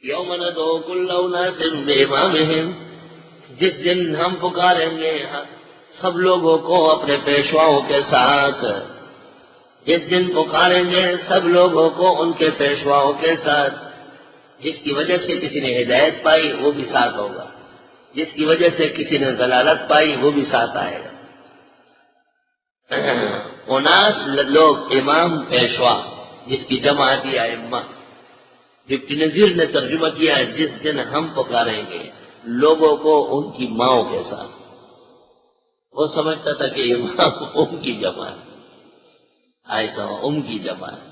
یوم ندعو کل اناس بامامہم، جس دن ہم پکاریں گے سب لوگوں کو اپنے پیشواؤں کے ساتھ، جس دن پکاریں گے سب لوگوں کو ان کے پیشواؤں کے ساتھ، جس کی وجہ سے کسی نے ہدایت پائی وہ بھی ساتھ ہوگا، جس کی وجہ سے کسی نے ضلالت پائی وہ بھی ساتھ آئے گا۔ اناس لوگ، امام پیشوا، جس کی جمع آتی ائمہ۔ ڈپٹی نذیر نے ترجمہ کیا ہے جس دن ہم پکاریں گے لوگوں کو ان کی ماؤں کے ساتھ۔ وہ سمجھتا تھا کہ امام کی جمع ہے، ایسا کی جمع ہے۔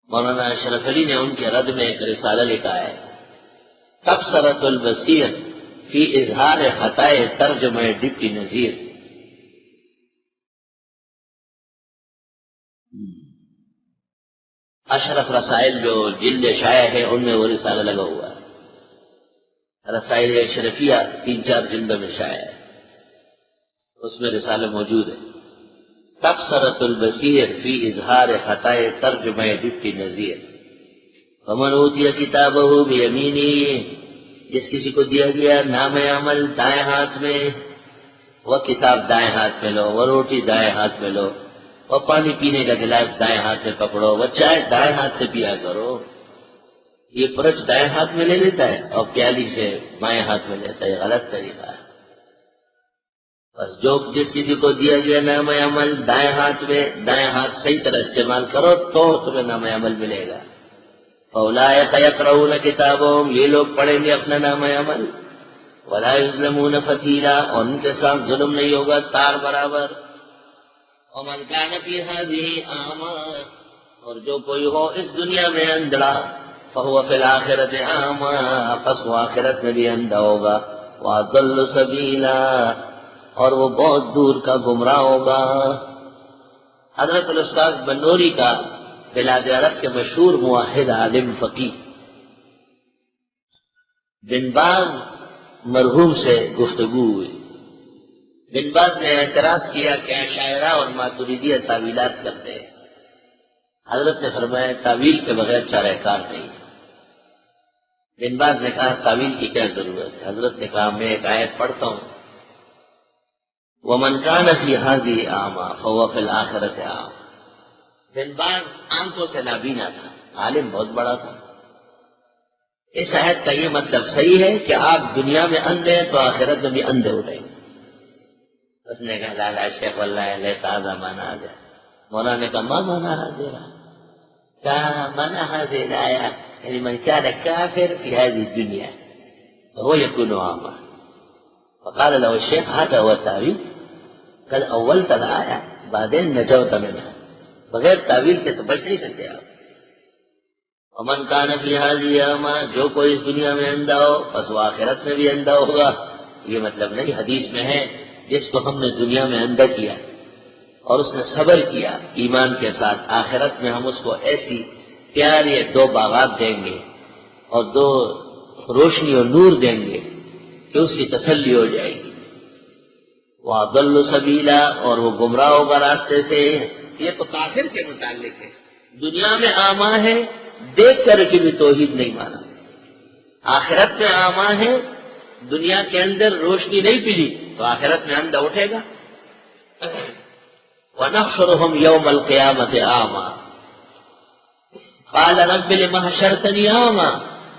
مولانا اشرف علی نے ان کے رد میں ایک رسالہ لکھا ہے، تبصرۃ البصیر فی اظہار خطائے ترجمہ ڈپٹی نذیر۔ اشرف رسائل جو جلد شائع ہے ان میں وہ رسالہ لگا ہوا ہے، رسائل اشرفیہ 3-4 جلدوں میں شائع ہے، اس میں رسالہ موجود ہے۔ تبصرۃ البصیر فی اظہار خطائے ترجمہ ڈپٹی نذیر۔ فمن اوتی کتابہ بیمینہ، جس کسی کو دیا گیا نام عمل دائیں ہاتھ میں، وہ کتاب دائیں ہاتھ میں لو، وہ روٹی دائیں ہاتھ میں لو، وہ پانی پینے کا گلاس دائیں ہاتھ میں پکڑو، وہ چائے دائیں ہاتھ سے پیا کرو۔ یہ پرچ دائیں ہاتھ میں لے لیتا ہے اور پیالی سے بائیں ہاتھ میں لیتا ہے، یہ غلط طریقہ ہے۔ بس جس کسی کو دیا گیا نام عمل دائیں ہاتھ میں، دائیں ہاتھ صحیح طرح استعمال کرو تو تمہیں نام عمل ملے گا۔ فَأُولَٰئِکَ یَقْرَؤُونَ کتابہم، یہ لوگ پڑھیں گے اپنا نام عمل، وَلَا یُظْلَمُونَ فَتِیلًا، اور ان کے ساتھ ظلم نہیں ہوگا تار برابر۔ وَمَنْ كَانَ فِي هَٰذِهِ أَعْمَىٰ، اور جو کوئی ہو اس دنیا میں اندھڑا، فَهُوَ فِي الْآخِرَةِ أَعْمَىٰ، پس وہ آخرت میں بھی اندھا ہوگا، وَأَضَلُّ سَبِيلًا، اور وہ بہت دور کا گمراہ ہوگا۔ حضرت الاستاذ بنوری کا بلاد عرب کے مشہور موحد عالم فقیہ بن باز مرحوم سے گفتگو ہوئی۔ بن باز نے اعتراض کیا کہ اشاعرہ اور ماتریدیہ تعویلات کرتے ہیں۔ حضرت نے فرمایا تعویل کے بغیر چارہ کار نہیں۔ بن باز نے کہا تعویل کی کیا ضرورت ہے؟ حضرت نے کہا میں ایک آیت پڑھتا ہوں، وَمَنْ كَانَ فِي هَٰذِهِ أَعْمَىٰ فَهُوَ فِي الْآخِرَةِ أَعْمَىٰ۔ بن باز آنکھوں سے نابینا تھا، عالم بہت بڑا تھا۔ اس آیت کا یہ مطلب صحیح ہے کہ آپ دنیا میں اندھے ہیں تو آخرت میں بھی اندھے ہو رہے ہیں۔ اس نے کہا لالا شیخ واللہ علیہ تازہ مانا آ جائے۔ مولانا نے کہا ما مانا حاضر، کہا مانا حاضر آیا یعنی من كان كافر في هذه الدنيا فهو يكون أعمى۔ فقال له الشيخ هذا هو التأويل، قال أولت الآية بعدين نجوت منها، بغیر تعویل کے تو بچ نہیں سکتے آپ۔ ومن كان في هذه أعمى، جو کوئی اس دنیا میں اندھا ہو پس وہ آخرت میں بھی اندھا ہوگا۔ یہ مطلب نہیں، حدیث میں ہے جس کو ہم نے دنیا میں اندھا کیا اور اس نے صبر کیا ایمان کے ساتھ، آخرت میں ہم اس کو ایسی پیاری 2 باغات دیں گے اور 2 روشنی اور نور دیں گے کہ اس کی تسلی ہو جائے گی۔ وَأَضَلُّ سَبِيلًا، اور وہ گمراہ ہوگا راستے سے۔ یہ تو کافر کے متعلق ہے، دنیا میں اعمیٰ ہے دیکھ کر کے بھی توحید نہیں مانا، آخرت میں اعمیٰ ہے دنیا کے اندر روشنی نہیں پلی تو آخرت میں اندھا اٹھے گا۔ وَنَحْشُرُهُمْ يَوْمَ الْقِيَامَةِ أَعْمَىٰ قَالَ رَبِّ لِمَ حَشَرْتَنِي أَعْمَىٰ،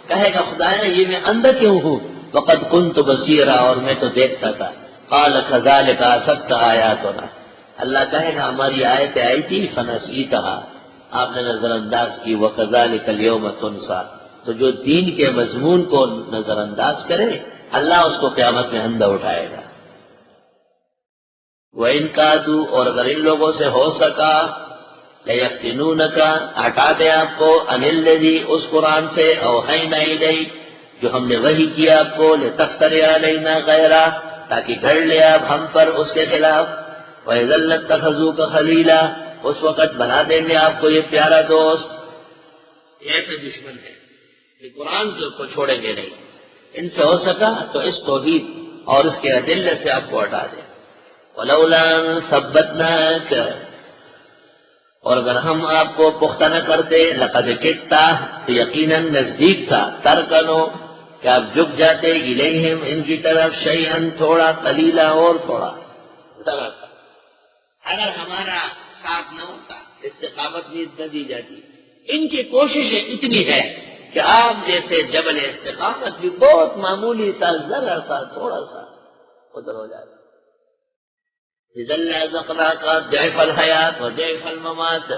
کہے گا خدایا یہ میں اندھا کیوں ہوں، وَقَدْ كُنْتُ بَصِيرًا، اور میں تو دیکھتا تھا۔ قَالَ كَذَٰلِكَ أَتَتْكَ آيَاتُنَا، اللہ کہے گا ہماری آیتیں آئی تھی فَنَسِيتَهَا، آپ نے نظر انداز کی۔ وَكَذَٰلِكَ الْيَوْمَ تُنسَىٰ، تو جو دین کے مضمون کو نظر انداز کرے اللہ اس کو قیامت میں اندھا اٹھائے گا۔ وَإِنْ كَادُوا، اور اگر ان لوگوں سے ہو سکا، لَيَفْتِنُونَكَ، ہٹا دے آپ کو، عَنِ الَّذِي، اس قرآن سے، أَوْحَيْنَا إِلَيْكَ، جو ہم نے وحی کیا آپ کو، لِتَفْتَرِيَ عَلَيْنَا غَيْرَهُ، تاکہ گھڑ لے آپ ہم پر اس کے خلاف۔ وَإِذًا لَاتَّخَذُوكَ خَلِيلًا، اس وقت بنا دیں گے آپ کو یہ پیارا دوست۔ ایسے دشمن ہے یہ قرآن کو چھوڑیں گے نہیں، ان سے ہو سکا تو اس توحید اور اس کے ادلے سے آپ کو ہٹا دیں۔ وَلَوْلَا أَن ثَبَّتْنَاكَ، اور اگر ہم آپ کو پختہ نہ کرتے لقد کدتا تو یقیناً نزدیک تھا ترکنو کہ آپ جھک جاتے الیہم ان کی طرف شیئن تھوڑا قلیلا اور تھوڑا. اگر ہمارا ساتھ نہ ہوتا استقامت نہ دی جاتی. ان کی کوششیں اتنی ہے کہ آپ جیسے جبل استقامت بھی بہت معمولی سا ذرا سا تھوڑا سا ادھر ہو جاتا. اذا لأذقناک ضعف الحیات و ضعف الممات.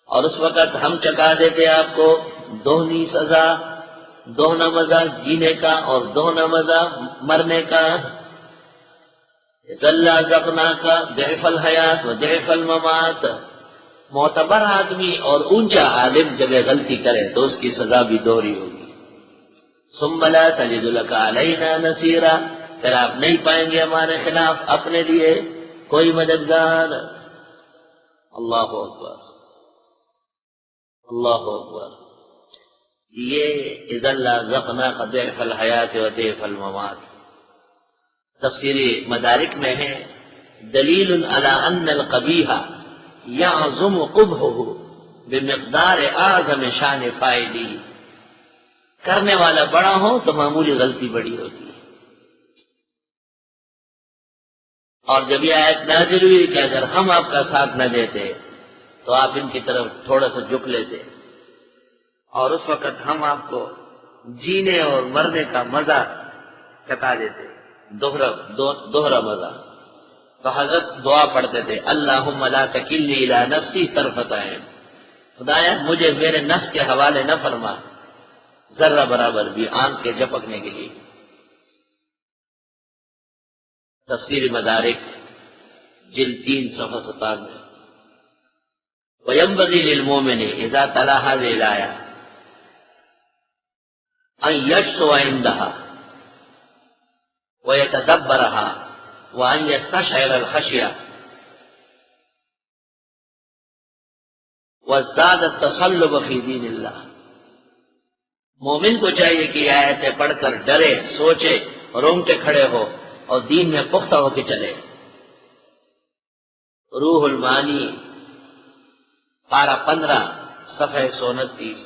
اور اس وقت ہم چکا دیتے آپ کو دوہنی سزا، دوہنا مزہ جینے کا اور دوہنا مزہ مرنے کا. اذا لأذقناک ضعف الحیات و ضعف الممات. معتبر آدمی اور اونچا عالم جب غلطی کرے تو اس کی سزا بھی دوہری ہوگی. ثم لا تجد لك علینا نصیرا. پھر آپ نہیں پائیں گے ہمارے خلاف اپنے لیے کوئی مددگار. اللہ اکبر اللہ اکبر. یہ اذا لأذقناک ضعف الحیات و ضعف الممات تفسیری مدارک میں ہے. دلیل علی ان القبیح یعظم قبحہ بمقدار اعظم شان فاعلی. کرنے والا بڑا ہو تو معمولی غلطی بڑی ہوتی ہے. اور جب یہ آیت نازل ہوئی کہ اگر ہم آپ کا ساتھ نہ دیتے تو آپ ان کی طرف تھوڑا سا جھک لیتے اور اس وقت ہم آپ کو جینے اور مرنے کا مزہ چکھا دیتے، دوہرا مزہ. تو حضرت دعا پڑھتے تھے اللہم لا تکلنی الی نفسی طرفۃ عین. خدایا مجھے میرے نفس کے حوالے نہ فرما ذرہ برابر بھی آنکھ کے جھپکنے کے لیے. تفسیر مدارک جلد 3 صفحہ 97. وَيَنبَغِي لِلْمُؤْمِنِ إِذَا تَلَا هَذِهِ الْآيَةَ أَن يَشْسُوَ عِندَهَا وَيَتَدَبَّرَهَا وَأَن يَسْتَشْعِرَ الْخَشْيَةَ وَازْدَادَ التَّصَلُّبَ فِي دِينِ اللَّهِ. مومن کو چاہیے کہ یہ آیتیں پڑھ کر ڈرے، سوچے، رونگٹے کھڑے ہو اور دین میں پختہ ہو کے چلے. روح المعانی پارہ 15 صفحہ 129.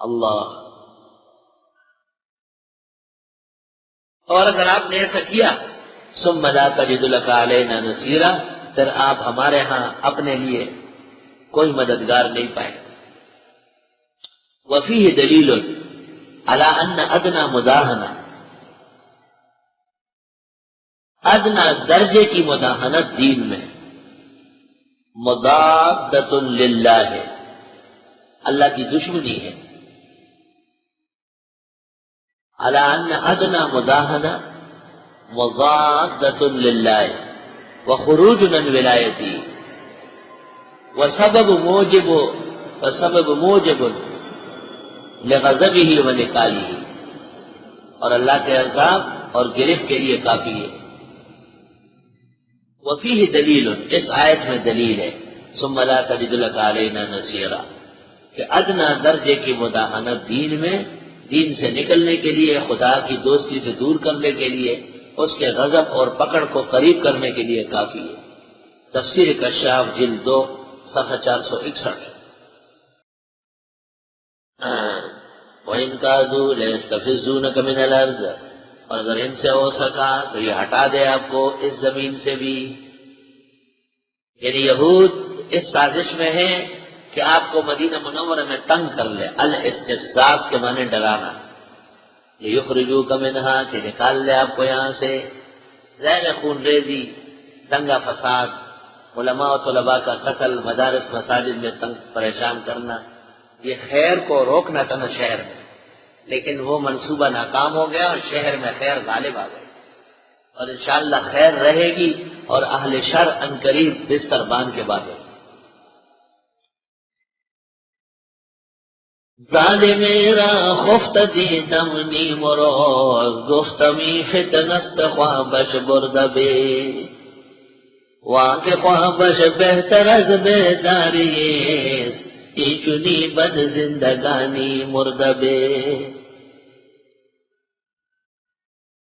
اللہ. اور اگر آپ نے ایسا کیا ثم لا تجد لك علینا نصیرا، پھر آپ ہمارے ہاں اپنے لیے کوئی مددگار نہیں پائیں. وفیہ دلیل علی ان ادنی مداہنہ، ادنا درجے کی مداہنت دین میں مضادۃ للہ ہے، اللہ کی دشمنی ہے. علی ان ادنا مداہنہ مضادۃ للہ وخروج من ولایتی وسبب موجب لغضبہ ونکالہ. اور اللہ کے عذاب اور گرفت کے لیے کافی ہے. وفیہ دلیل، اس آیت میں دلیل ہے ثم لا تجد لك علینا نصیرا کہ ادنا درجے کی مداہنت دین میں، دین سے نکلنے کے لیے، خدا کی دوستی سے دور کرنے کے لیے، اس کے غضب اور پکڑ کو قریب کرنے کے لیے کافی ہے. تفسیر کشاف جلد 2 صفحہ 461. وَإِن كَادُوا لَيَسْتَفِزُّونَكَ مِنَ الْأَرْضِ. اور اگر ان سے ہو سکا تو یہ ہٹا دے آپ کو اس زمین سے بھی. یعنی یہود اس سازش میں ہے کہ آپ کو مدینہ منورہ میں تنگ کر لے. الاستفزاز کے معنی ڈرانا. لِيُخْرِجُوكَ مِنْهَا کہ نکال لے آپ کو یہاں سے. زہر خون ریزی، دنگا فساد، علماء و طلباء کا قتل، مدارس مساجد میں تنگ پریشان کرنا، یہ خیر کو روکنا تھا نا شہر میں. لیکن وہ منصوبہ ناکام ہو گیا اور شہر میں خیر غالب آ گئی. اور انشاءاللہ خیر رہے گی اور اہل شر عنقریب بستر باندھ کے بعد. ظالم میرا خفت دیدم نیم روز گفتمی فتنست خوابش بردبے واقع خوابش بہتر از بیداریست ای چنی بد زندگانی مردبے.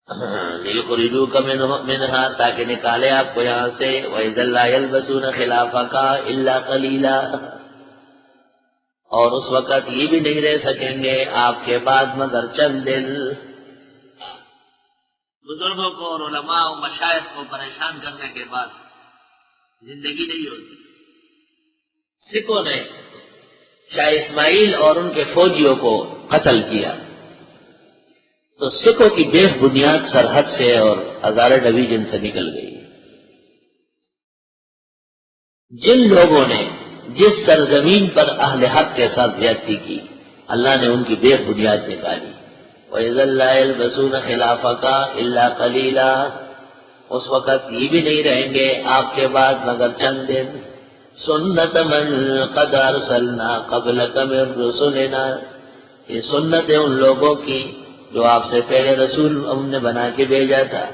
لِيُخْرِجُوكَ مِنْهَا تاکہ نکالے آپ کو یہاں سے وَإِذًا لَا يَلْبَسُونَ خِلَافَكَ إِلَّا قَلِيلًا اور اس وقت یہ بھی نہیں رہ سکیں گے آپ کے بعد مگر چند دن. بزرگوں کو اور علماء و مشائخ کو پریشان کرنے کے بعد زندگی نہیں ہوتی. سکھوں نے شاہ اسماعیل اور ان کے فوجیوں کو قتل کیا تو سکھوں کی بے بنیاد سرحد سے اور ہزارہ ڈویژن سے نکل گئی. جن لوگوں نے جس سرزمین پر اہل حق کے ساتھ زیادتی کی اللہ نے ان کی بے بنیاد نکالی. وَإِذًا لَا يَلْبَسُونَ خِلَافَكَ إِلَّا قَلِيلًا اس وقت یہ بھی نہیں رہیں گے آپ کے بعد مگر چند دن. سنت من قد ارسلنا قبلک من رسلنا یہ سنت ہے ان لوگوں کی جو آپ سے پہلے رسول ہم نے بنا کے بھیجا تھا.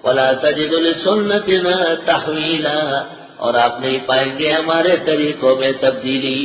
وَلَا تَجِدُ لِسُنَّتِنَا تَحْوِيلًا اور آپ نہیں پائیں گے ہمارے طریقوں میں تبدیلی.